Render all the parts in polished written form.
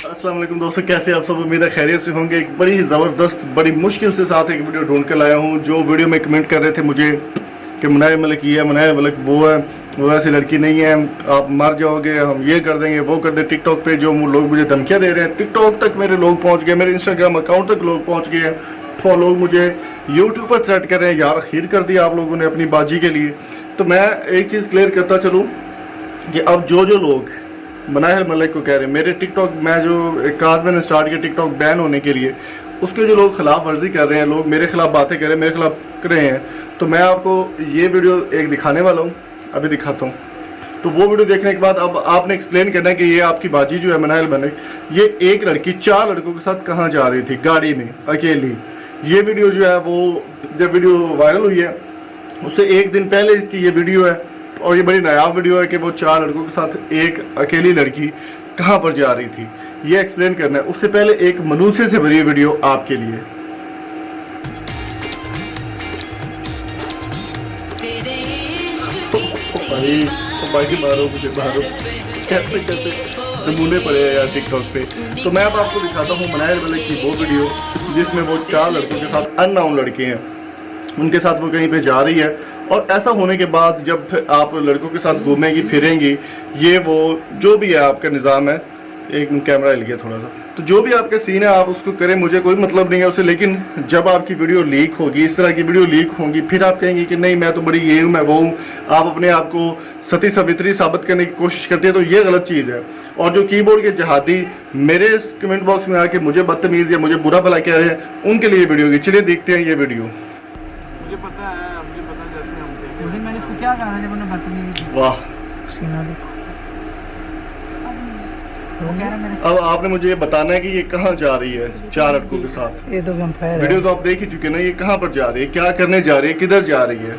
अस्सलाम वालेकुम दोस्तों, कैसे आप सब? उम्मीद है खैरियत से होंगे। एक बड़ी ही ज़बरदस्त, बड़ी मुश्किल से साथ एक वीडियो ढूंढ कर लाया हूँ। जो वीडियो में कमेंट कर रहे थे मुझे कि मुनायर मलिक ये है, मुनायर मलिक वो है, वो ऐसी लड़की नहीं है, आप मर जाओगे, हम ये कर देंगे, वो कर दें। टिकटॉक पे जो लोग मुझे धमकियाँ दे रहे हैं, टिकटॉक तक मेरे लोग पहुँच गए, मेरे इंस्टाग्राम अकाउंट तक लोग पहुँच गए हैं। तो लोग मुझे यूट्यूब पर थ्रेट कर रहे हैं, यार खीर कर दिया आप लोगों ने अपनी बाजी के लिए। तो मैं एक चीज़ क्लियर करता चलूँ कि अब जो लोग मुनायर मलिक को कह रहे हैं, मेरे टिकटॉक मैं जो एक आज मैंने स्टार्ट किया टिकटॉक बैन होने के लिए, उसके जो लोग खिलाफ वर्जी कर रहे हैं, लोग मेरे खिलाफ बातें कर रहे हैं, मेरे खिलाफ कर रहे हैं, तो मैं आपको ये वीडियो एक दिखाने वाला हूँ, अभी दिखाता हूँ। तो वो वीडियो देखने के बाद अब आपने एक्सप्लेन करना है कि ये आपकी बाजी जो है मुनायर मलिक, ये एक लड़की 4 लड़कों के साथ कहाँ जा रही थी गाड़ी में अकेली। ये वीडियो जो है वो जब वीडियो वायरल हुई है उससे एक दिन पहले की ये वीडियो है, और ये बड़ी नायाब वीडियो है कि वो 4 लड़कों के साथ एक अकेली लड़की कहाँ पर जा रही थी, ये एक्सप्लेन करना है। उससे पहले एक मनुष्य से भरी वीडियो आपके लिए। भाई मारो मुझे, मारो, कैसे कैसे नमूने पड़े हैं यार टिकटॉक पे। तो मैं अब आपको दिखाता हूँ मुनायर मलिक की वो वीडियो जिसमें वो 4 लड़कों के साथ अननोन लड़के हैं, उनके साथ वो कहीं पे जा रही है। और ऐसा होने के बाद जब आप लड़कों के साथ घूमेंगी फिरेंगी, ये वो जो भी है आपका निज़ाम है, एक कैमरा हिल गया थोड़ा सा, तो जो भी आपके सीन है आप उसको करें, मुझे कोई मतलब नहीं है उससे। लेकिन जब आपकी वीडियो लीक होगी, इस तरह की वीडियो लीक होंगी, फिर आप कहेंगे कि नहीं मैं तो बड़ी ये हूँ, मैं वो हूँ, आप अपने आप को सती सावित्री साबित करने की कोशिश करते हैं, तो ये गलत चीज़ है। और जो कीबोर्ड के जहादी मेरे कमेंट बॉक्स में आके मुझे बदतमीज़ या मुझे बुरा भला कह रहे हैं, उनके लिए वीडियो होगी। चलिए देखते हैं ये वीडियो। मुझे पता है, मुझे पता जैसे हम देखें। मुझे मैंने इसको क्या कहा था जब उन्होंने बदतमीजी की? वाह, सीना देखो। वो कह रहा मेरे अब आपने मुझे ये बताना है कि ये कहाँ जा रही है 4 लड़कों के साथ। ये तो वैम्पायर वीडियो है। तो आप देख ही चुके ना, ये कहाँ पर जा रही है, क्या करने जा रही है, किधर जा रही है।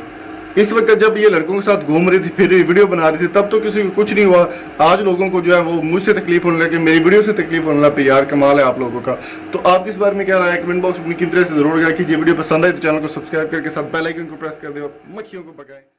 इस वक्त जब ये लड़कों के साथ घूम रही थी, फिर वीडियो बना रही थी, तब तो किसी को कुछ नहीं हुआ। आज लोगों को जो है वो मुझसे तकलीफ होने लगी, मेरी वीडियो से तकलीफ होने लगी। यार कमाल है आप लोगों का। तो आप इस बारे में क्या राय है कमेंट बॉक्स में किस तरह से जरूर गया कि ये वीडियो पसंद आए तो चैनल को सब्सक्राइब करके साथ बेल आइकन को प्रेस कर दे और मक्खियों को भगाएं।